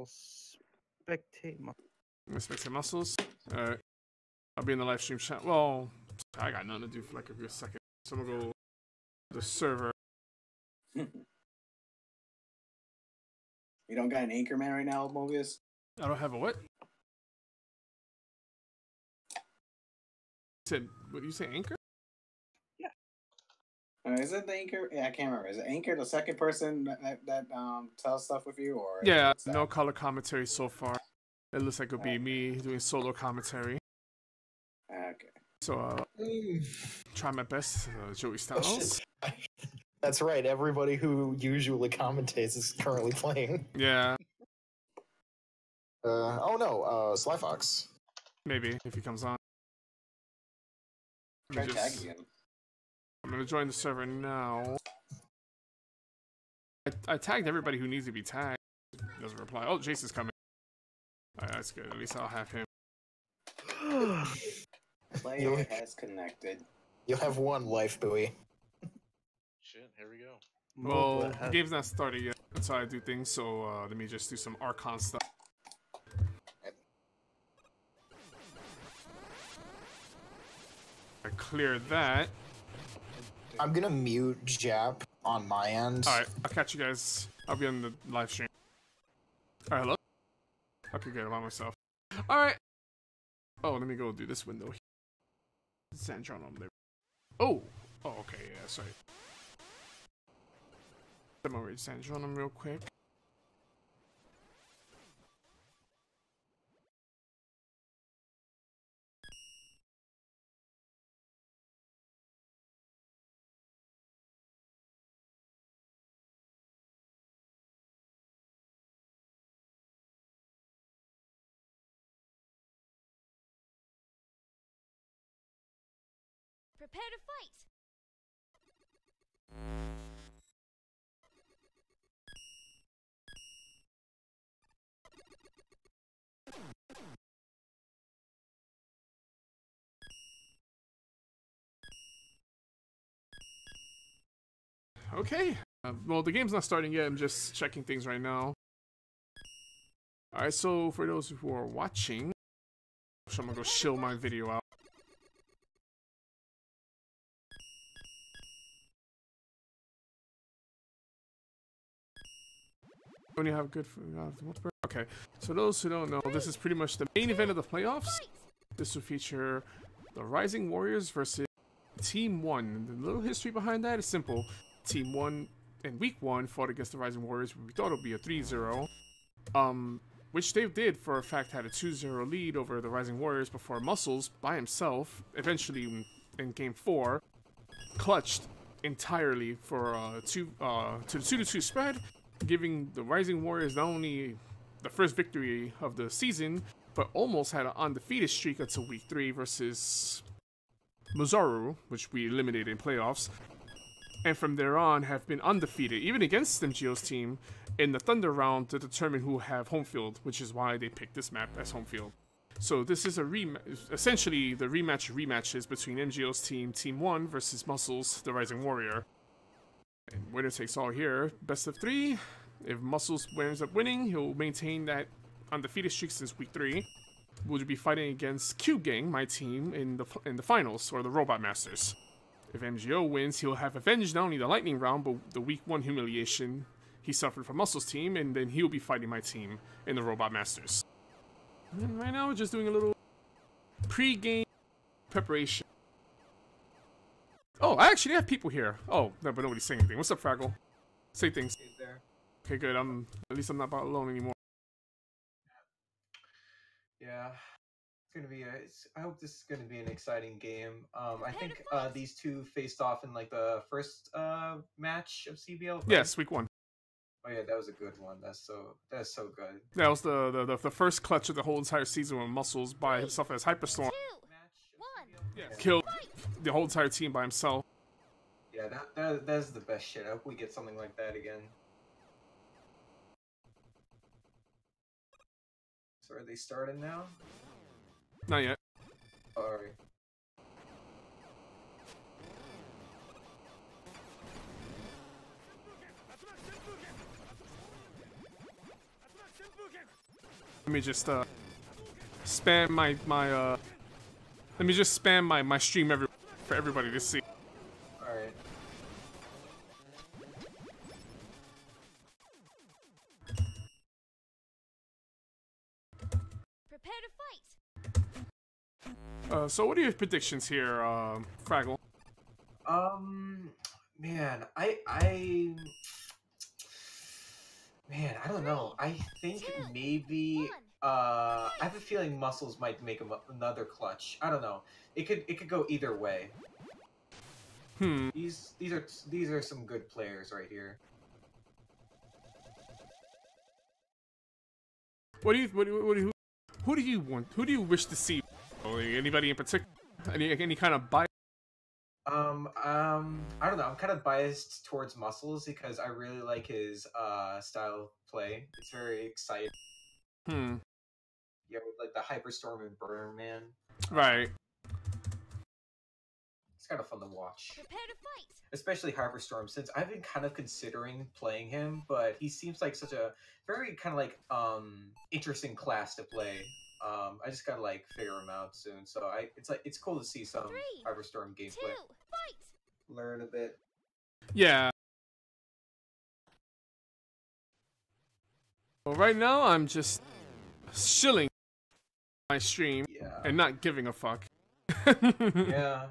I'll spectate my. Spectate muscles. Alright. I'll be in the live stream chat. Well, I got nothing to do for like a good second. So I'm gonna go to the server. You don't got an anchorman right now, Mobius? I don't have a what? Said, what do you say, anchor? Yeah. Is it the anchor? Yeah, I can't remember. Is it anchor the second person that tells stuff with you, or yeah, no color commentary so far. It looks like it'll be Okay. me doing solo commentary. Okay. So try my best, Joey Styles. Oh, that's right. Everybody who usually commentates is currently playing. Yeah, Oh no, Sly Fox. maybe if he comes on. Try Let me tag just- again. I'm gonna join the server now. I tagged everybody who needs to be tagged. Doesn't reply. Oh, Jason's coming. Alright, that's good. At least I'll have him. Player has connected. You'll have one life buoy. Shit, here we go. Well, the game's not started yet. That's how I do things. So let me just do some Archon stuff. I clear that. I'm gonna mute Jap on my end. Alright, I'll catch you guys. I'll be on the live stream. Alright, hello? Okay, good. I'm on myself. Alright. Oh, let me go do this window. Sandron on there. Oh! Oh, okay, yeah, sorry. I'm over to Sandron real quick. Prepare to fight! Okay. Well, the game's not starting yet. I'm just checking things right now. Alright, so for those who are watching, so I'm gonna go shill my video out. When you have good okay, so those who don't know, this is pretty much the main event of the playoffs. This will feature the Rising Warriors versus Team 1. The little history behind that is simple. Team 1 in Week 1 fought against the Rising Warriors. We thought it would be a 3-0. Which they did, for a fact, had a 2-0 lead over the Rising Warriors before Muscles, by himself, eventually in Game 4, clutched entirely for to the 2-2 spread, giving the Rising Warriors not only the first victory of the season, but almost had an undefeated streak until Week 3 versus Mazaru, which we eliminated in playoffs. And from there on have been undefeated, even against MGO's team, in the Thunder round to determine who have Homefield, which is why they picked this map as Homefield. So this is essentially the rematches between MGO's team, Team 1 versus Muscles, the Rising Warrior. And winner takes all here, best of 3. If Muscles ends up winning, he'll maintain that undefeated streak since Week 3. We'll be fighting against Cube Gang, my team, in the finals, or the Robot Masters. If MGO wins, he'll have avenged not only the Lightning round, but the Week 1 humiliation he suffered from Muscles' team, and then he'll be fighting my team in the Robot Masters. And right now, we're just doing a little pre-game preparation. Oh, I actually have people here. Oh, no, but nobody's saying anything. What's up, Fraggle? Say things. Okay, good. At least I'm not alone anymore. Yeah. It's gonna be I hope this is gonna be an exciting game. I think these two faced off in like the first match of CBL. Right? Yes, Week 1. Oh yeah, that was a good one. That's so good. That was the first clutch of the whole entire season when Muscles by himself as Hyperstorm killed the whole entire team by himself. Yeah, that's the best shit. I hope we get something like that again. So are they starting now? Not yet. Alright. Let me just spam let me just spam my stream for everybody to see. All right. Prepare to fight. So what are your predictions here, Fraggle? Man, man, I don't know. I think maybe I have a feeling Muscles might make another clutch. I don't know. It could go either way. These are some good players right here. Who do you want? Who do you wish to see? Anybody in particular? Any kind of bias? I don't know. I'm kind of biased towards Muscles because I really like his style of play. It's very exciting. Yeah, with like the Hyperstorm and Burner Man. Right. It's kind of fun to watch. Prepare to fight. Especially Hyperstorm, since I've been kind of considering playing him, but he seems like such a very kind of like interesting class to play. I just gotta like figure him out soon. So it's cool to see some Hyperstorm gameplay. Learn a bit. Yeah. Well, right now I'm just shilling my stream and not giving a fuck. Yeah,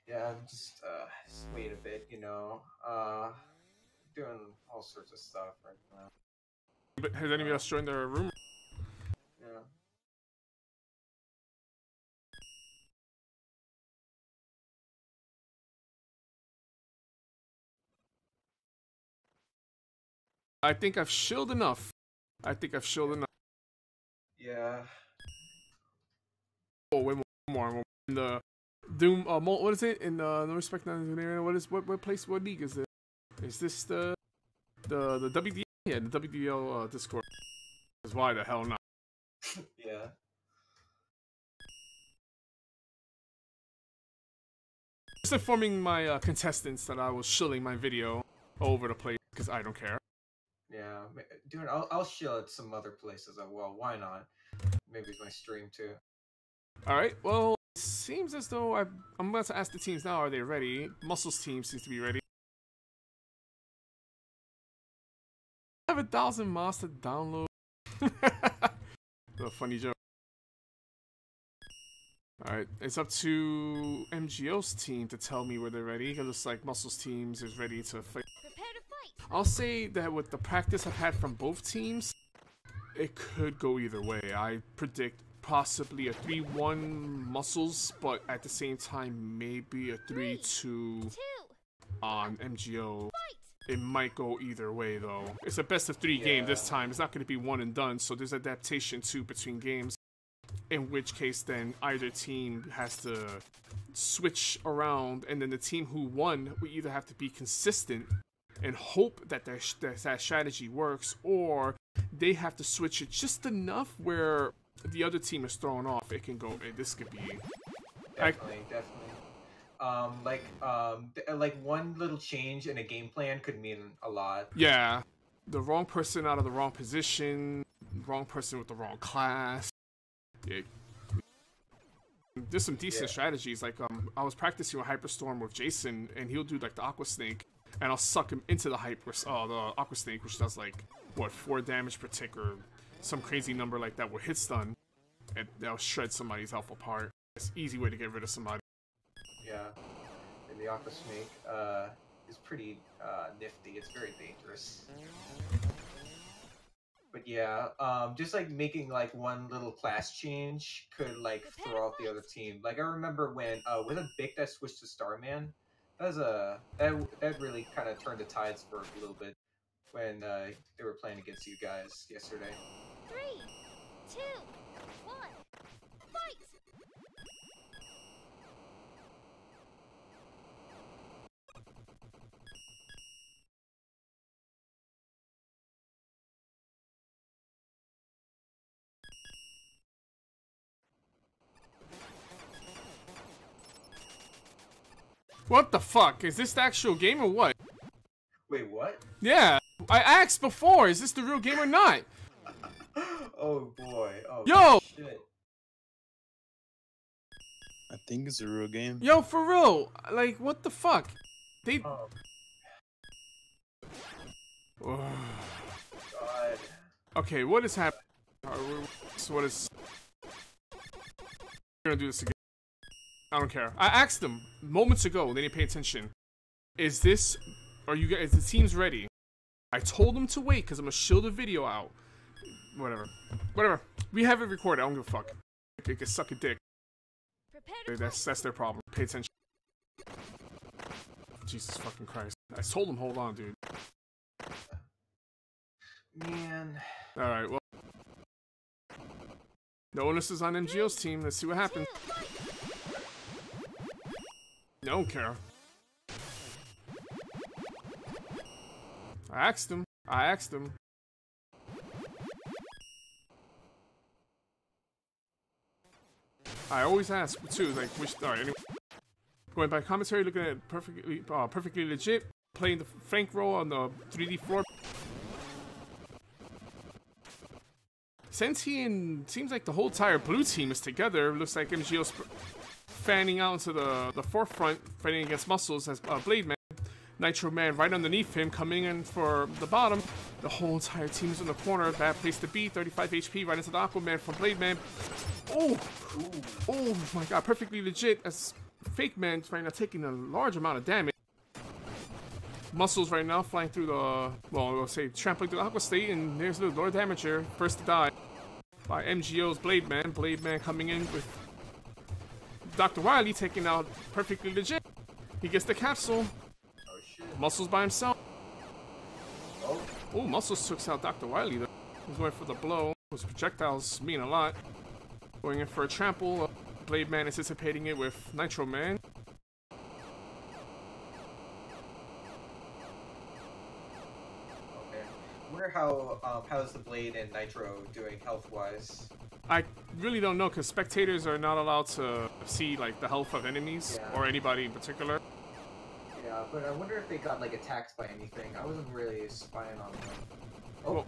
I'm just wait a bit, you know, doing all sorts of stuff right now. But has anybody else joined the room? Yeah. I think I've shilled enough. Yeah. Oh, wait more. In the Doom, what is it? In no respect, what place, what league is it? Is this the WDL? Yeah, the WDL Discord. Because why the hell not? Yeah. Just informing my contestants that I was shilling my video all over the place because I don't care. Yeah, dude, I'll shill at some other places as well. Why not? Maybe it's my stream too. All right. Well, it seems as though I'm about to ask the teams now. Are they ready? Muscles team seems to be ready. I have 1,000 mods to download. A funny joke. All right, it's up to MGO's team to tell me where they're ready. It looks like Muscles teams is ready to fight. I'll say that with the practice I've had from both teams, it could go either way. I predict possibly a 3-1 Muscles, but at the same time, maybe a 3-2 on MGO. It might go either way, though. It's a best-of-3 game this time. It's not going to be one and done, so there's adaptation, too, between games. In which case, then, either team has to switch around, and then the team who won will either have to be consistent and hope that that strategy works, or they have to switch it just enough where the other team is thrown off. It can go. This could be definitely. Like one little change in a game plan could mean a lot. Yeah, the wrong person out of the wrong position, wrong person with the wrong class. There's some decent strategies. Like I was practicing with Hyperstorm with Jason, and he'll do like the Aqua Snake. And I'll suck him into the the Aqua Snake, which does like, what, 4 damage per tick or some crazy number like that with hit stun. And that'll shred somebody's health apart. It's an easy way to get rid of somebody. Yeah. And the Aqua Snake is pretty nifty. It's very dangerous. But yeah, just like making like one little class change could like throw off the other team. Like I remember when with a Bic that switched to Starman, that really kind of turned the tides for a little bit when they were playing against you guys yesterday. 3, 2, 1, fight! What the fuck? Is this the actual game or what? Wait, what? Yeah, I asked before, is this the real game or not? Oh boy. Oh Yo! shit. I think it's a real game. Yo, for real. Like, what the fuck? They. Oh Ugh. god. Okay, what is happening? So what is? We're gonna do this again. I don't care. I asked them moments ago. They didn't pay attention. Is this? Are you guys? The team's ready. I told them to wait because I'm gonna show the video out. Whatever. Whatever. We have it recorded. I don't give a fuck. They can suck a dick. Prepare to That's their problem. Pay attention. Jesus fucking Christ. I told them hold on, dude. Man. Alright, well. The onus is on MGO's team. Let's see what happens. I don't care. I asked him. I always ask too, like which. Alright, anyway. Going by commentary, looking at perfectly legit, playing the Frank role on the 3D floor. Sentient seems like the whole entire blue team is together. Looks like MGO's fanning out into the forefront, fighting against Muscles as Blade Man. Nitro Man right underneath him, coming in for the bottom. The whole entire team is in the corner. Bad place to be. 35 HP right into the Aquaman from Blade Man. Oh! Oh my god, perfectly legit as Fake Man right now taking a large amount of damage. Muscles right now flying through the, well, I'll say trampling through the Aqua State, and there's the Lord Damager, first to die by MGO's Blade Man. Blade Man coming in with Dr. Wily taking out perfectly legit. He gets the capsule. Oh shit. Muscles by himself. Oh. Oh, Muscles took out Dr. Wily though. He's going for the blow. Those projectiles mean a lot. Going in for a trample. Blade Man anticipating it with Nitro Man. Okay. I wonder how's the Blade and Nitro doing health-wise? I really don't know because spectators are not allowed to see like the health of enemies or anybody in particular. Yeah, but I wonder if they got like attacked by anything. I wasn't really spying on them. Oh, Well-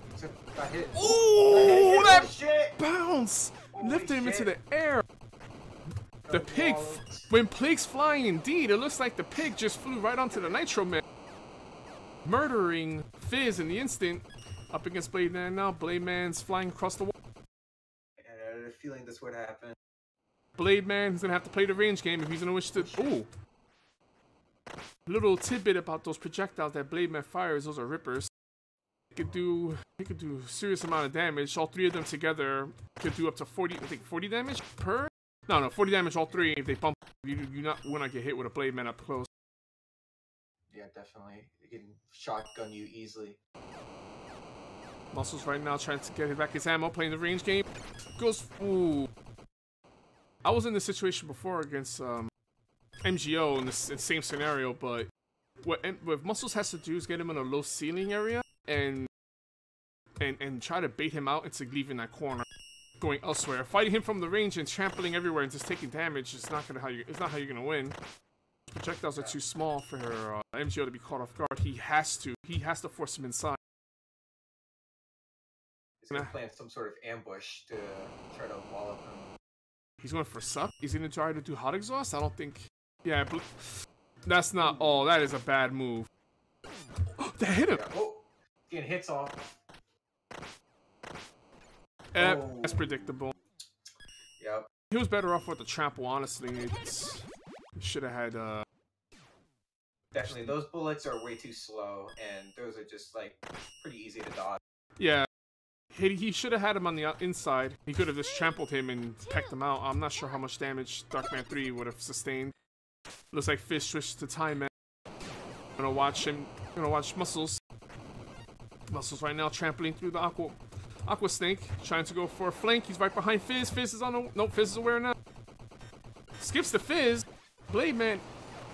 got hit. Oh, that shit! bounce! Holy Lifted him into shit. the air. The Got pig, walloped. when Pig's flying indeed, it looks like the pig just flew right onto the Nitro Man. Murdering Fizz in the instant. Up against Blade Man now. Blade Man's flying across the wall. And I had a feeling this would happen. Blade Man is gonna have to play the range game if he's gonna wish to. Ooh. Little tidbit about those projectiles that Blade Man fires, those are rippers. He could do serious amount of damage. All three of them together could do up to 40, I think 40 damage per? No, 40 damage all three. If they bump, you will not get hit with a Blade Man up close. Yeah, definitely. They can shotgun you easily. Muscles right now trying to get back his ammo, playing the range game. Goes, ooh. I was in this situation before against MGO in the same scenario, but what Muscles has to do is get him in a low ceiling area and try to bait him out into leaving that corner, going elsewhere. Fighting him from the range and trampling everywhere and just taking damage is not how you're gonna win. Projectiles are too small for MGO to be caught off guard. He has to force him inside. He's gonna plant some sort of ambush to try to wallop him. He's going for suck. He's gonna try to do hot exhaust. I don't think. Yeah, that's not all. That is a bad move. That hit him. Yeah. Oh, getting hits off. That's predictable. Yep. He was better off with the trample, honestly. He should have had. Definitely, those bullets are way too slow, and those are just like pretty easy to dodge. Yeah. He should have had him on the inside. He could have just trampled him and pecked him out. I'm not sure how much damage Darkman 3 would have sustained. Looks like Fish switched to Time Man. Gonna watch Muscles. Muscles right now trampling through the Aqua Snake, trying to go for a flank. He's right behind Fizz. Fizz is on the. Nope, Fizz is aware now. Skips the Fizz. Blade Man.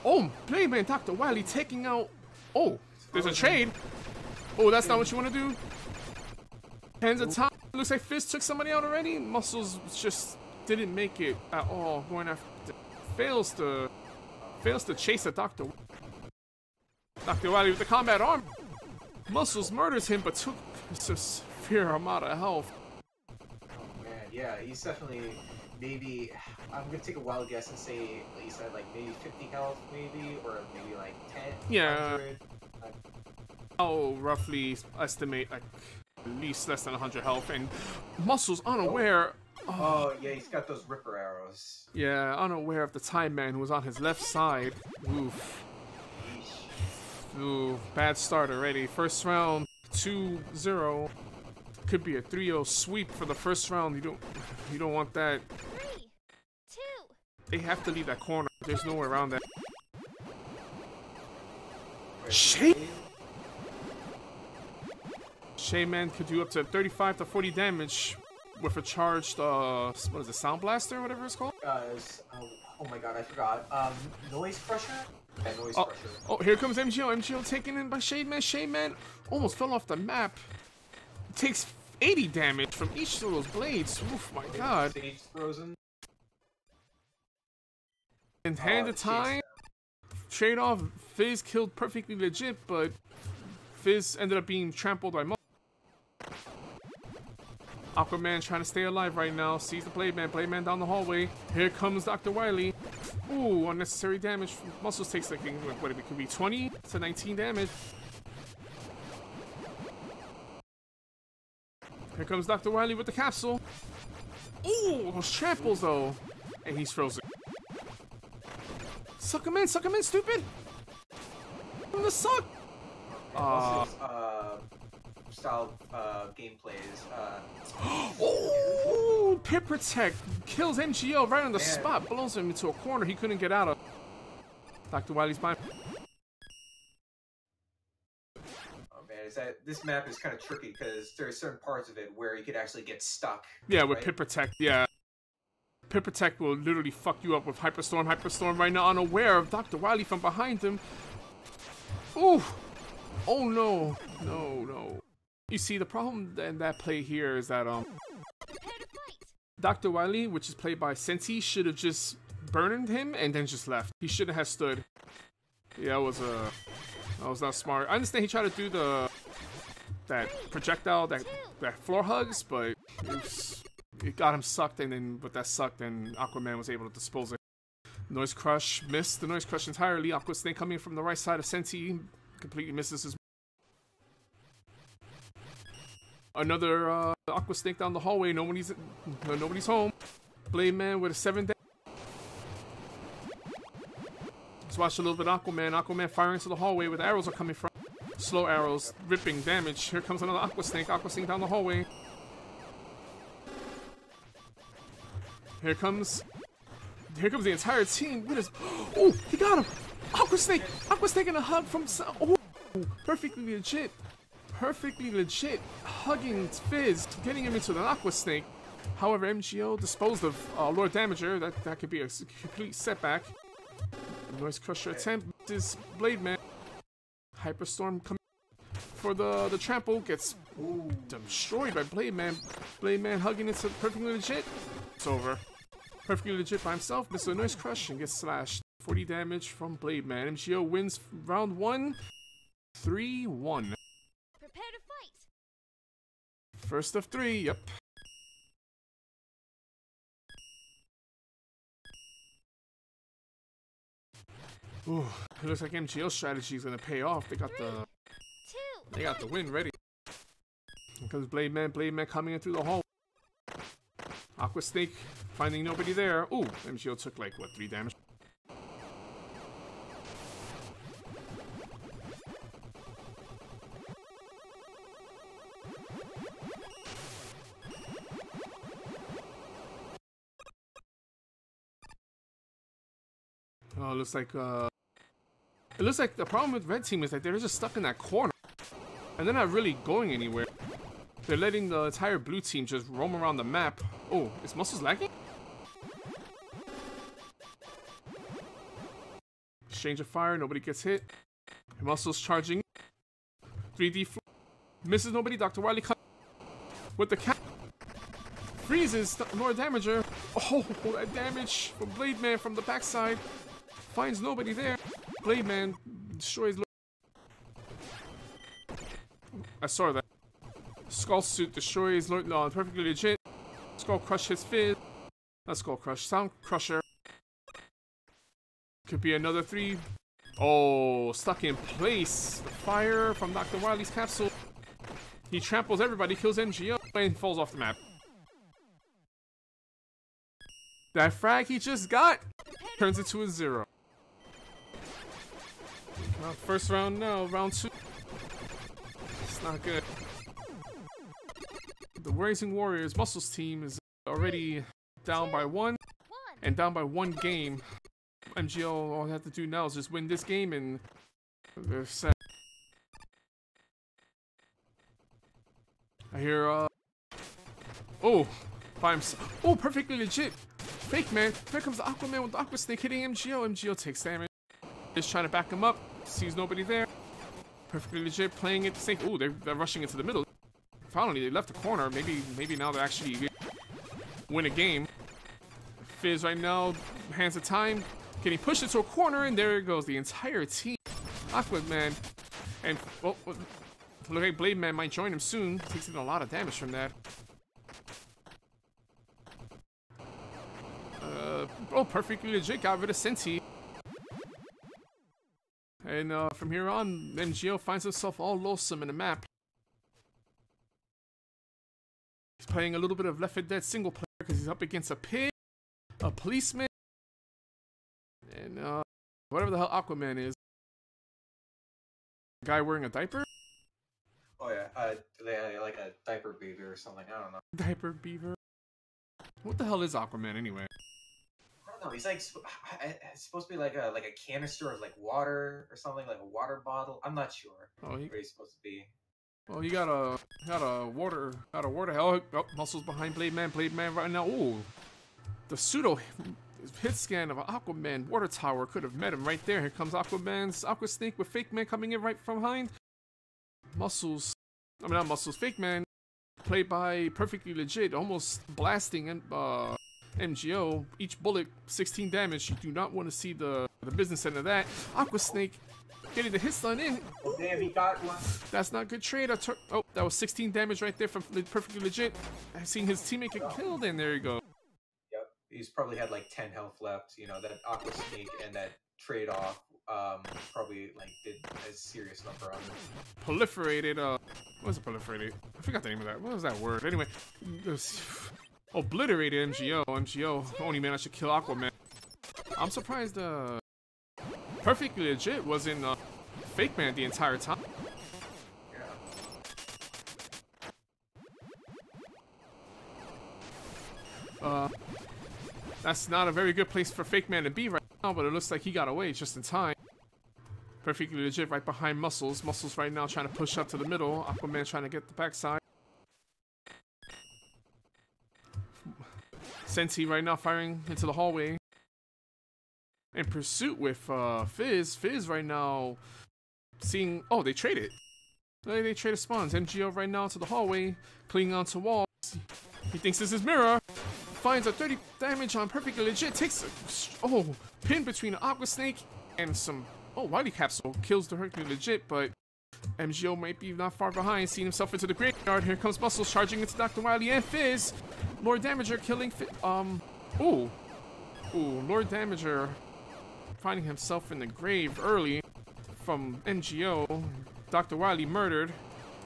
Oh, Blade Man, Dr. Wily taking out. Oh, there's a trade. Oh, that's not what you want to do. Hands at top. Looks like Fizz took somebody out already. Muscles just didn't make it at all. Going after. Fails to chase a Dr. Wily with the combat arm. Muscles murders him, but took a severe amount of health. Yeah, he's definitely maybe. I'm gonna take a wild guess and say he's at like maybe 50 health, maybe, or maybe like 10. Yeah. 100. I'll roughly estimate like at least less than 100 health, and Muscles unaware. Oh yeah, he's got those ripper arrows. Yeah, unaware of the Time Man who was on his left side. Oof. Ooh, bad start already. First round, 2-0. Could be a 3-0 sweep for the first round. You don't want that. 3, 2. They have to leave that corner. There's no way around that. Shaman could do up to 35 to 40 damage with a charged, what is it, Sound Blaster or whatever it's called? Oh my god, I forgot. Noise Crusher? Yeah, Noise Crusher. Oh, here comes MGO. MGO taken in by Shademan. Shademan almost fell off the map. Takes 80 damage from each of those blades. Oof, my god. Stage frozen. In hand of time, trade off. Fizz killed perfectly legit, but Fizz ended up being trampled by Muscle. Aquaman trying to stay alive right now. Sees the Blade Man. Blade Man down the hallway. Here comes Dr. Wily. Ooh, unnecessary damage. Muscles takes like, what it could be 20 to 19 damage. Here comes Dr. Wily with the capsule. Ooh, those tramples though. And he's frozen. Suck him in, stupid! From the suck! Muscles, style gameplays. Oh, Pit Protect kills MGO right on the spot, blows him into a corner he couldn't get out of. Dr. Wily's behind. Oh man, this map is kind of tricky because there are certain parts of it where you could actually get stuck. Yeah, with right? Pit Protect, yeah. Pit Protect will literally fuck you up with Hyperstorm. Hyperstorm right now unaware of Dr. Wily from behind him. Ooh! Oh no! No. You see, the problem in that play here is that, Dr. Wily, which is played by Senti, should have just burned him and then just left. He shouldn't have stood. Yeah, that was not smart. I understand he tried to do that projectile, that floor hugs, but it got him sucked, and then with that sucked, then Aquaman was able to dispose it. Noise Crush missed the Noise Crush entirely. Aqua Snake coming from the right side of Senti completely misses his. Another Aqua Snake down the hallway. Nobody's home. Blade Man with a 7 damage. Let's watch a little bit Aquaman. Aquaman firing into the hallway where the arrows are coming from. Slow arrows, ripping damage. Here comes another Aqua Snake. Aqua Snake down the hallway. Here comes the entire team. What is? Oh, he got him. Aqua Snake in a hug from. Oh, perfectly legit. Hugging Fizz, getting him into the Aqua Snake. However, MGO disposed of Lord Damager. That could be a complete setback. Noise Crusher attempt is Blade Man. Hyperstorm coming for the trample, gets destroyed by Blade Man. Blade Man hugging into perfectly legit. It's over. Perfectly legit by himself. Misses a Noise Crush and gets slashed. 40 damage from Blade Man. MGO wins round 1. 3-1. Prepare to fight. First of 3, yep. Ooh, it looks like MGO's strategy is gonna pay off. They got the win ready. Here comes Blade Man coming in through the hole. Aqua Snake finding nobody there. Ooh, MGO took like what, 3 damage. Oh, it looks like the problem with red team is that they're just stuck in that corner. And they're not really going anywhere. They're letting the entire blue team just roam around the map. Oh, is Muscles lagging? Exchange of fire, nobody gets hit. Muscles charging. 3D misses nobody. Dr. Wily with the cap. Freezes Lord Damager. Oh, that damage from Blade Man from the backside. Finds nobody there. Blade Man destroys. I saw that. Skull Suit destroys Lord. No, perfectly legit. Skull Crush hits Fizz. Let's Skull Crush. Sound Crusher. Could be another 3. Oh, stuck in place. The fire from Dr. Wily's capsule. He tramples everybody, kills MGO, and falls off the map. That frag he just got turns into a 0. First round, no. Round 2. It's not good. The Rising Warriors Muscles team is already down by 1 and down by 1 game. MGO, all they have to do now is just win this game and they're set. I hear, oh, by himself. Oh, perfectly legit. Fake man. Here comes the Aquaman with the Aqua Snake hitting MGO. MGO takes damage. Just trying to back him up. Sees nobody there. Perfectly legit playing it safe. Oh, they're rushing into the middle. Finally, they left the corner. Maybe now they actually win a game. Fizz right now, hands of time. Getting pushed into a corner, and there it goes. The entire team. Aquaman. And, well, look like Blade Man might join him soon. Takes in a lot of damage from that. Oh, perfectly legit. Got rid of Senti. And from here on, MGO finds himself all lonesome in the map. He's playing a little bit of Left 4 Dead single player because he's up against a pig, a policeman, and whatever the hell Aquaman is. Guy wearing a diaper? Oh yeah, like a diaper beaver or something. I don't know. Diaper beaver? What the hell is Aquaman anyway? I don't know. He's like it's supposed to be like a canister of like water or something, like a water bottle. I'm not sure what he's supposed to be. Oh, he got a water hell. Oh, muscles behind Blade Man right now. Ooh, the pseudo hit scan of an Aquaman water tower could have met him right there. Here comes Aquaman's Aqua Snake with Fake Man coming in right from behind. Muscles, I mean not Muscles, Fake Man, played by Perfectly Legit, almost blasting MGO. Each bullet 16 damage. You do not want to see the business end of that. Aqua Snake getting the hit stun in. Oh damn, he got one. That's not good trade. Oh, that was 16 damage right there from Perfectly Legit. I've seen his teammate get killed, and there you go. Yep, he's probably had like 10 health left. You know, that Aqua Snake and that trade-off probably like did a serious number on him. Proliferated, what was it proliferated? I forgot the name of that. What was that word? Anyway, obliterated MGO. MGO only managed to kill Aquaman. I'm surprised, Perfectly Legit was in Fake Man the entire time. Yeah. That's not a very good place for Fake Man to be right now, but it looks like he got away just in time. Perfectly Legit right behind Muscles. Muscles right now trying to push up to the middle. Aquaman trying to get the backside. Senti right now firing into the hallway. In pursuit with Fizz. Fizz right now seeing... Oh, they traded. They traded spawns. MGO right now to the hallway, clinging onto walls. He thinks this is Mirror. Finds a 30 damage on Perfectly Legit. Takes a... Oh, pin between an Aqua Snake and some... Oh, Wily Capsule kills the Perfectly Legit, but MGO might be not far behind, seeing himself into the graveyard. Here comes Muscles charging into Dr. Wily and Fizz. Lord Damager killing... Ooh, Lord Damager finding himself in the grave early from MGO. Dr. Wily murdered.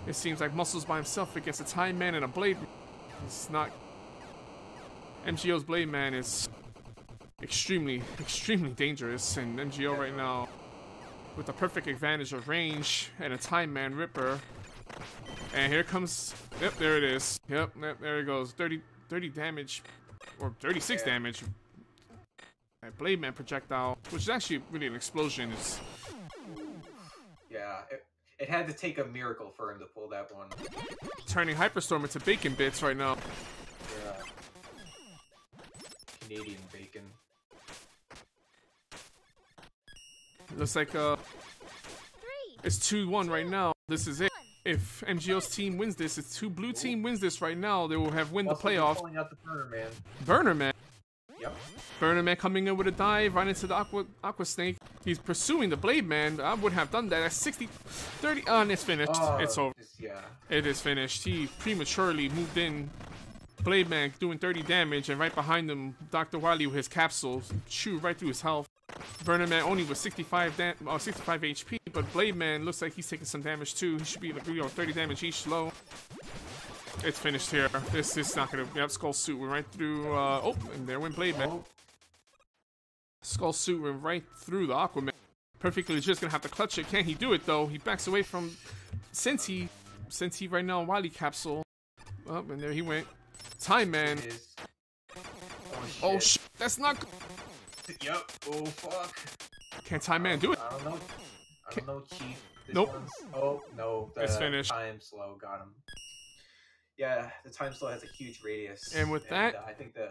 It seems like Muscles by himself against a Time Man and a Blade. It's not... MGO's Blade Man is extremely dangerous, and MGO right now with the perfect advantage of range and a Time Man Ripper. And here comes... Yep, there it is. Yep, there it goes. 30 damage, or 36 damage. That Blade Man projectile, which is actually really an explosion. It's... Yeah, it had to take a miracle for him to pull that one. Turning Hyperstorm into bacon bits right now. Yeah. Canadian bacon. Looks like it's 2-1 right now. This is it. If MGO's team wins this, if two blue team wins this right now, they will have win the playoff. Pulling out the Burner Man. Burner Man. Yep. Burner Man coming in with a dive right into the Aqua Snake. He's pursuing the Blade Man. I would have done that at 60-30. And it's finished. It's over. Yeah. It is finished. He prematurely moved in Blade Man doing 30 damage, and right behind him, Dr. Wily with his capsule, shoot right through his health. Burner Man only with 65 HP, but Blade Man looks like he's taking some damage too. He should be like 30 damage each low. It's finished here. This is not gonna. Yep, Skull Suit went right through. Oh, and there went Blade Man. Skull Suit went right through the Aquaman. Perfectly just gonna have to clutch it. Can he do it though? He backs away from Sensi right now. Wily Capsule. Oh, and there he went. Time Man. Oh shit, that's not good. Yep. Oh fuck. Can Time Man do it? I don't know. I don't know, Chief. This Nope. one's... Oh no. The It's finished. Time slow got him. Yeah, the time slow has a huge radius. And with that, I think the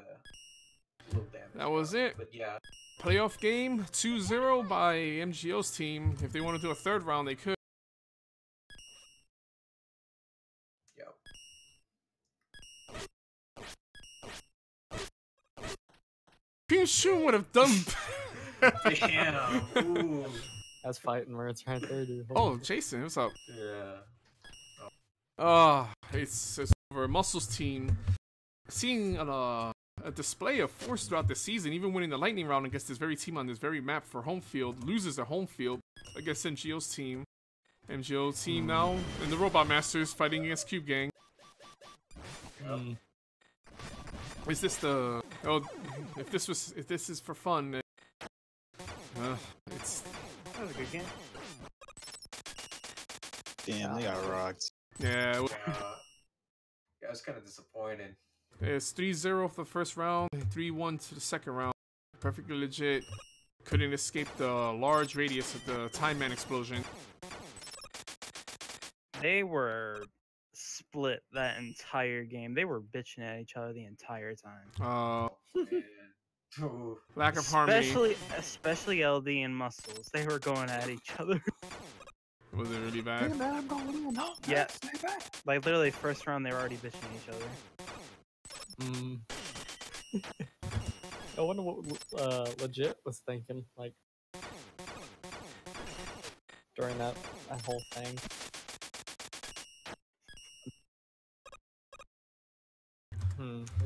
little damage. that was it. But yeah. Playoff game 2-0 by MGO's team. If they want to do a third round, they could. Yep. Pinshu would have done. Damn. Ooh. That's fighting words right there, dude. Oh, Jason, what's up? Yeah. It's over. Muscles team seeing a display of force throughout the season, even winning the lightning round against this very team on this very map for Homefield, loses their Homefield against MGO's team. MGO team now in the Robot Masters fighting against Cube Gang. Is this the? Oh, if this is for fun, it's. That was a good game. Damn, they got rocked. Yeah. Yeah, I was kind of disappointed. It's 3-0 for the first round, 3-1 to the second round. Perfectly legit. Couldn't escape the large radius of the Time Man explosion. They were split that entire game. They were bitching at each other the entire time. Ooh. Lack of harmony. Especially LD and Muscles. They were going at each other. Was it really bad? Yeah. Like literally first round they were already bitching at each other. I wonder what Legit was thinking, like, during that whole thing.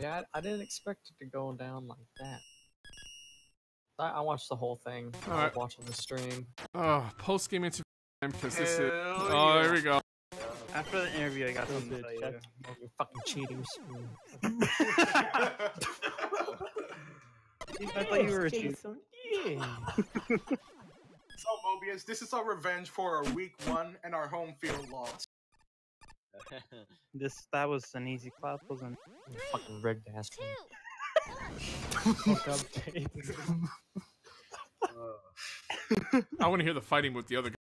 Yeah, I didn't expect it to go down like that. I watched the whole thing. I was watching the stream. Post game interview because this is. Hell Oh, yeah. here we go. After the interview, I got something to tell you. You fucking cheaters. I thought you were a cheater. Yeah. So Mobius, this is our revenge for our week 1 and our home field loss. That was an easy clap, wasn't it? Fucking rigged ass. Two. Fuck up, Dave. I want to hear the fighting with the other guy.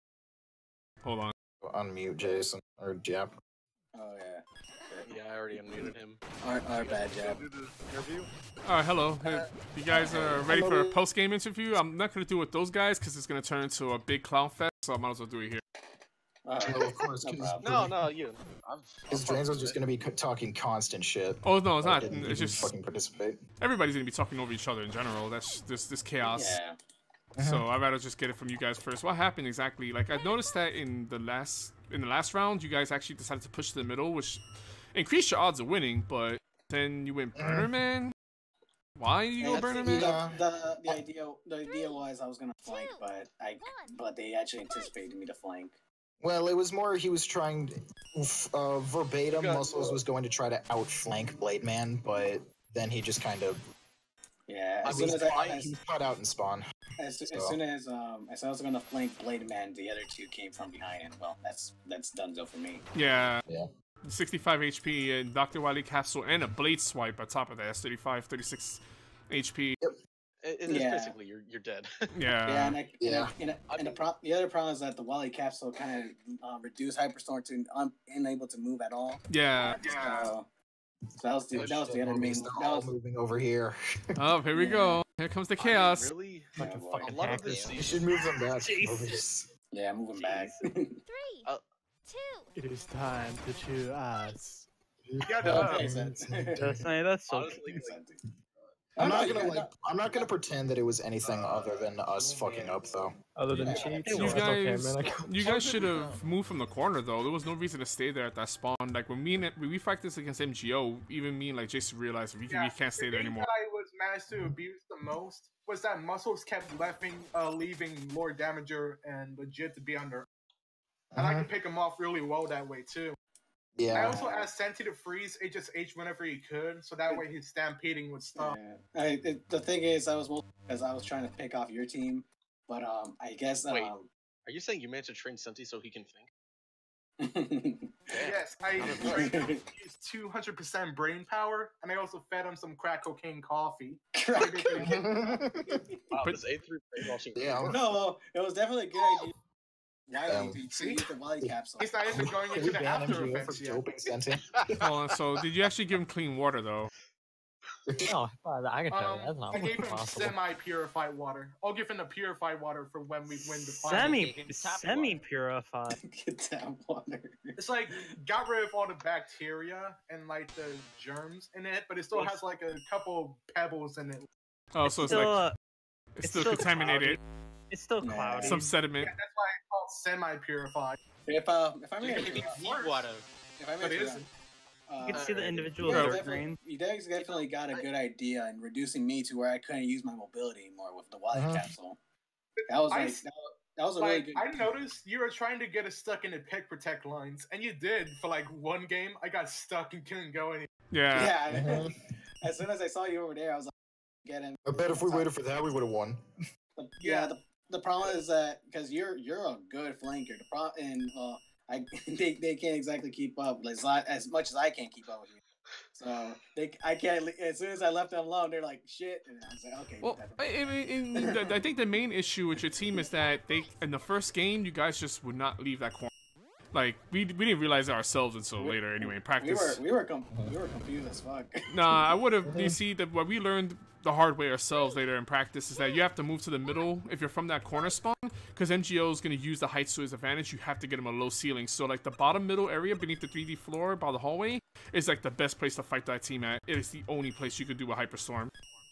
Hold on. Unmute Jason or Jap. Oh yeah. Yeah, I already unmuted him. Our bad Jap. Do the interview? Alright, hello. You guys are ready for a post game interview? I'm not going to do it with those guys because it's going to turn into a big clown fest, so I might as well do it here. of course. No, you. Because James was just going to be talking constant shit. Oh, no, it's not. Didn't It's even just fucking participate. everybody's going to be talking over each other in general. That's this chaos. Yeah. So I'd rather just get it from you guys first. What happened exactly? Like, I noticed that in the last round, you guys actually decided to push to the middle, which increased your odds of winning, but then you went Burner Man? Why did you go Burner Man? The idea was I was gonna flank, but they actually anticipated me to flank. Well, it was more he was trying verbatim. Muscles was going to try to outflank Blade Man, but then he just kind of He was caught out in spawn. As soon as I was gonna flank Blade Man, the other two came from behind, and well, that's donezo for me. Yeah. Yeah. 65 HP and Dr. Wily Capsule and a Blade Swipe on top of that. That's 35, 36 HP. Yep. It is basically you're dead. Yeah. The other problem is that the Wally Capsule kind of reduced Hyperstorm to unable to move at all. Yeah. So that was the other main. They're all moving over here. Oh, here we go. Here comes the chaos. Really? Yeah, A lot of this You should move them back. yeah, moving back. 3. 2. It is time to chew us. Yeah, Okay, so- That's so Honestly, I'm not gonna pretend that it was anything other than us fucking up though. Other than cheats, You guys should have moved from the corner though. There was no reason to stay there at that spawn. Like when we practiced against MGO, even me and like Jason realized we can't stay there anymore. What I was managed to abuse the most was that Muscles kept leaving Lord Damager and Legit to be under, and I could pick him off really well that way too. Yeah. I also asked Senti to freeze HSH whenever he could, so that way his stampeding would stop. Yeah. The thing is, I was mostly because I was trying to pick off your team, but I guess. Wait, are you saying you managed to train Senti so he can think? Yes, I trained him to use 200% brain power, and I also fed him some crack cocaine coffee. Wow, this A3 brainwashing. Yeah. No, it was definitely a good idea. Why see the Wally capsule? He's not even going into the after effects yet. So did you actually give him clean water though? No, I can tell you that's not I gave him possible. semi-purified water. I'll give him the purified water for when we win the final. Semi-purified. Get that water. It's like got rid of all the bacteria and like the germs in it, but it still has like a couple pebbles in it. Oh, so it's still contaminated. Cloudy. It's still cloudy. Some sediment. Yeah, that's why it's called semi-purified. If I may, water. If I But may, it isn't. You can see the individual you guys dirt grains. You guys definitely got a good idea in reducing me to where I couldn't use my mobility anymore with the Wally capsule. That was that was a really good. I noticed you were trying to get us stuck in the pick protect lines, and you did for like one game. I got stuck and couldn't go anywhere. Yeah. Yeah. As soon as I saw you over there, I was like, "Get him." I bet if we waited for that, we would have won. Yeah. The problem is that because you're a good flanker. The problem and they can't exactly keep up as much as I can't keep up with you. So I can't. As soon as I left them alone, they're like shit, and I was like, okay. Well, I think the main issue with your team is that in the first game, you guys just would not leave that corner. Like we didn't realize it ourselves until later. Anyway, in practice, we were confused as fuck. Nah, I would have. You see that what we learned the hard way ourselves later in practice is that you have to move to the middle if you're from that corner spawn, because MGO is going to use the height to his advantage. You have to get him a low ceiling. So like the bottom middle area beneath the 3D floor by the hallway is like the best place to fight that team at. It is the only place you could do a Hyperstorm.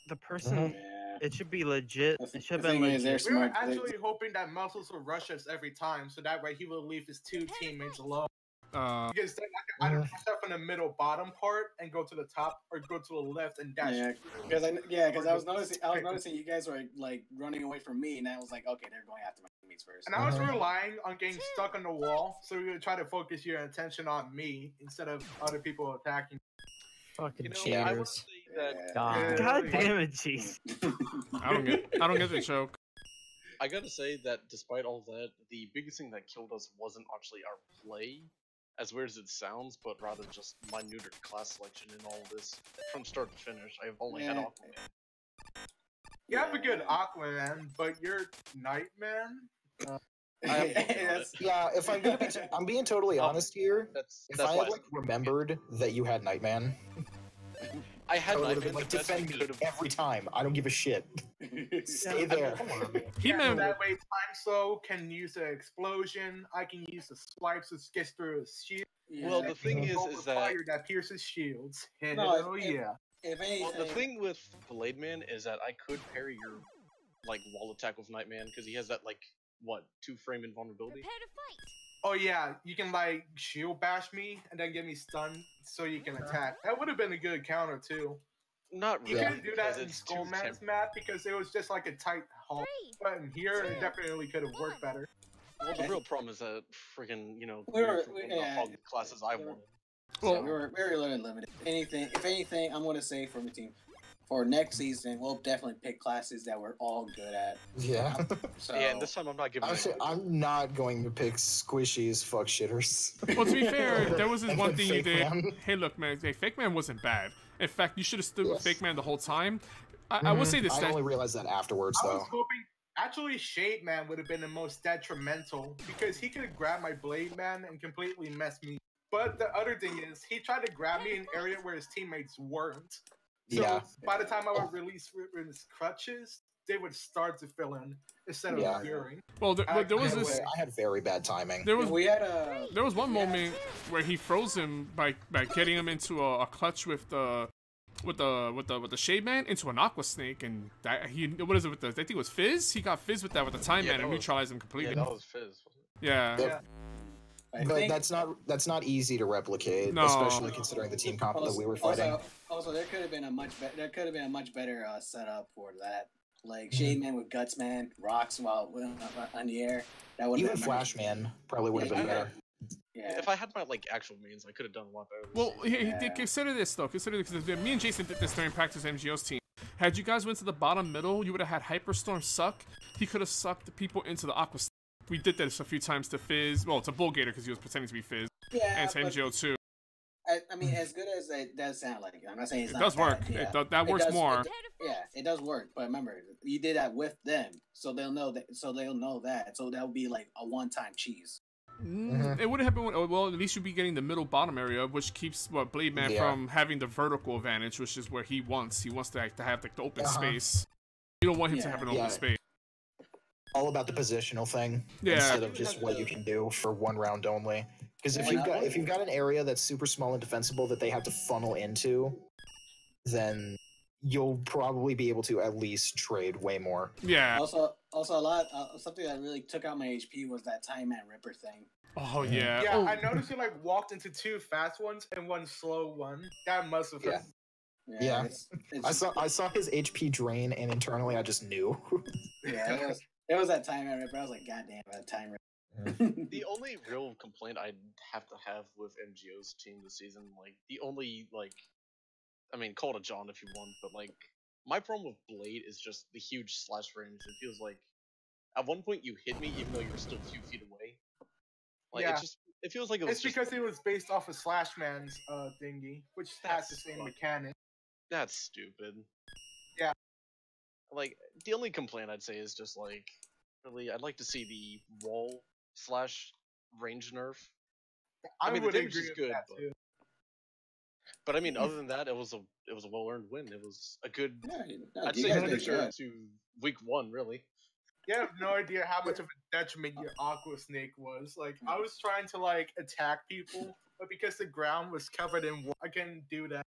The person, it should be legit. It should have been legit. We were actually hoping that Muscles would rush us every time, so that way he will leave his two teammates alone. Because then I can either push up in the middle bottom part and go to the top, or go to the left and dash. Because I was noticing you guys were like running away from me, and I was like, okay, they're going after my teammates first. And I was relying on getting stuck on the wall, so we would try to focus your attention on me instead of other people attacking. Fucking I would cheaters. say that God damn it, jeez. I don't get the joke. I gotta say that despite all that, the biggest thing that killed us wasn't actually our play, as weird as it sounds, but rather just my neutered class selection in all of this. From start to finish, I've only had Aquaman. You have a good Aquaman, but you're Nightman? Yeah, if I'm being totally honest here. If I had remembered that you had Nightman, I had Nightman. Like defend me every time. I don't give a shit. Stay there. That way, Time Slow can use the explosion. I can use the swipes to skip through his shield. Well, the thing is that fire that pierces shields. If anything, well, the thing with Blade Man is that I could parry your wall attack with Nightman because he has that 2-frame invulnerability. Oh yeah, you can shield bash me and then get me stunned so you can attack. That would have been a good counter too. Not really. You couldn't do that in Skullman's map because it was just like a tight hall. But in here, it definitely could have worked better. Well, the real problem is that friggin' the classes I wanted. Well, we were very limited. If anything, I'm going to say for the team, for next season, we'll definitely pick classes that we're all good at. Yeah. Yeah, and this time I'm not giving. I'm not going to pick squishies, fuck shitters. Well, to be fair, there was this one thing you did. Hey, look, man. Hey, Fake Man wasn't bad. In fact, you should have stood with Fake Man the whole time. I will say this. I only realized that afterwards, though. I was hoping. Actually, Shade Man would have been the most detrimental because he could have grabbed my Blade Man and completely messed me. But the other thing is, he tried to grab me in an area where his teammates weren't. So by the time I would release his crutches, they would start to fill in instead of clearing. Well, there was this. I had very bad timing. There was one moment where he froze him by getting him into a clutch with the with the Shade Man into an Aqua Snake, and what is it with the? I think it was Fizz. He got Fizz with that with the Time Man and neutralized him completely. Yeah, that was Fizz. Yeah. Yep. But that's not easy to replicate, especially considering the team comp that we were fighting. Also, there could have been a much better setup for that. Like Shade Man with Guts Man, rocks while on the air. That would even Flash Man probably would have been better. Yeah. If I had my like actual means, I could have done a lot better. Well, consider this though. Consider this because me and Jason did this during practice MGO's team. Had you guys went to the bottom middle, you would have had Hyperstorm suck. He could have sucked the people into the Aqua Snake. We did this a few times to Fizz. Well, to Bullgator because he was pretending to be Fizz. Yeah, and to MGO too. I mean, as good as it does sound like, I'm not saying it's it not does work. Yeah. That works more. It does work. But remember, you did that with them, so they'll know that. So that would be like a one-time cheese. It wouldn't have been. Well, at least you'd be getting the middle bottom area, which keeps Blade Man from having the vertical advantage, which is where he wants. He wants to have like the open space. You don't want him to have an open space. All about the positional thing instead of just what you can do for one round only. Because if you've got an area that's super small and defensible that they have to funnel into, then you'll probably be able to at least trade way more. Yeah. Also a lot. Something that really took out my HP was that Time Man Ripper thing. Oh yeah. Yeah, I noticed you like walked into 2 fast ones and 1 slow one. That must have hurt. Yeah. I saw his HP drain, and internally I just knew. Yeah, it was that Time Man Ripper. I was like, God damn, that Time Ripper. The only real complaint I'd have with MGO's team this season, like the only I mean, call it a John if you want, but like my problem with Blade is just the huge slash range. It feels like at one point you hit me even though you were still 2 feet away. Like it feels like it was. It's because it was based off of Slash Man's thingy, which has the same mechanic. That's stupid. Yeah. Like the only complaint I'd say is just like really I'd like to see the wall / range nerf. I mean, the damage is good, but I mean, other than that, it was a well-earned win. It was a good. I'd say finisher to week 1, really. You have no idea how much of a detriment your Aqua Snake was. Like, I was trying to attack people, but because the ground was covered in water, I couldn't do that.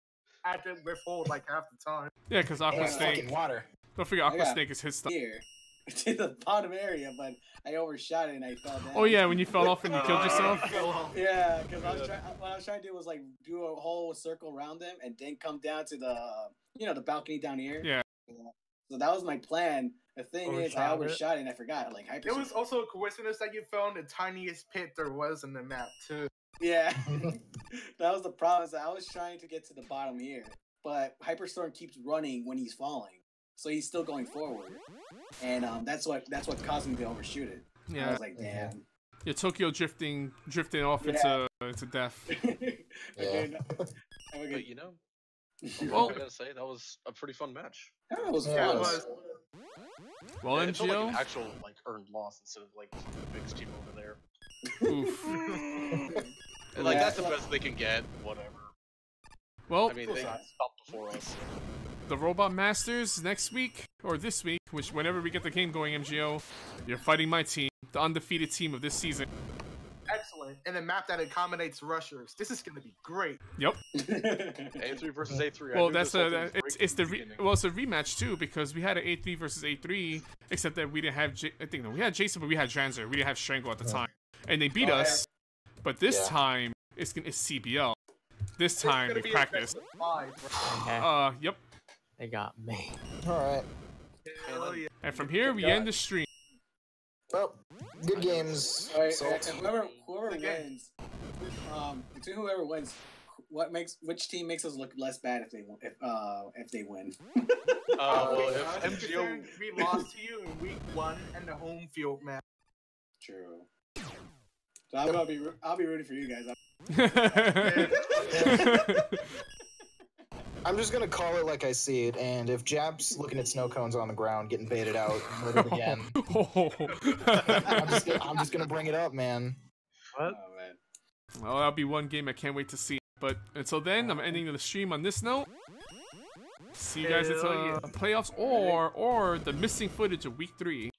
I had to withhold like half the time. Yeah, because Aqua Snake. Water. Don't forget, Aqua Snake is his stuff. Here to the bottom area, but I overshot it and I fell down. Oh yeah, when you fell off and you killed yourself. Yeah, because what I was trying to do was do a whole circle around them and then come down to the balcony down here. Yeah. So that was my plan. The thing is, I overshot it and I forgot. It was also a coincidence that you found the tiniest pit there was in the map too. Yeah, that was the problem. Is that I was trying to get to the bottom here, but Hyperstorm keeps running when he's falling. So he's still going forward, and that's what caused him to overshoot it. Yeah, I was like, damn. Yeah, Tokyo drifting off into death. Yeah. But you know, well, I gotta say that was a pretty fun match. Yeah, it was fun. Yeah, it was. Well, it felt like MGO, an actual earned loss instead of the big team over there. Oof. And, that's the best they can get. Whatever. Well, I mean, they stopped before us. So. The Robot Masters next week, or this week, which whenever we get the game going, MGO, you're fighting my team, the undefeated team of this season. Excellent. And a map that accommodates rushers. This is going to be great. Yep. A3 versus A3. Well, it's a rematch too, because we had an A3 versus A3, except that we didn't have we had Jason, but we had Janzer. We didn't have Strangle at the time, and they beat us. But this time it's CBL. This time we practiced. Yep. They got me. Alright. And from here, we end the stream. Well, good games. Right, whoever wins, between whoever wins, which team makes us look less bad if they win? If MGO we lost to you in week 1 and the Homefield match. True. So I'll be rooting for you guys. I'm just gonna call it like I see it, and if Jap's looking at snow cones on the ground, getting baited out, murdered again, I'm just gonna bring it up, man. What? Oh, man. Well, that'll be one game I can't wait to see. But until then, I'm ending the stream on this note. See you guys at playoffs or the missing footage of week 3.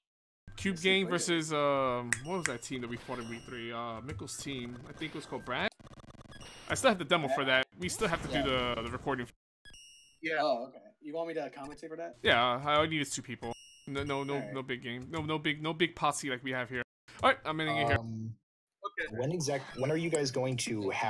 Cube Gang versus what was that team that we fought in week 3? Mickle's team. I think it was called Brad. I still have the demo for that. We still have to do the recording. Yeah. Oh, okay. You want me to commentate for that? Yeah, I need is 2 people. No, Alright. no big game. No big posse like we have here. All right, I'm ending it here. Okay. When are you guys going to have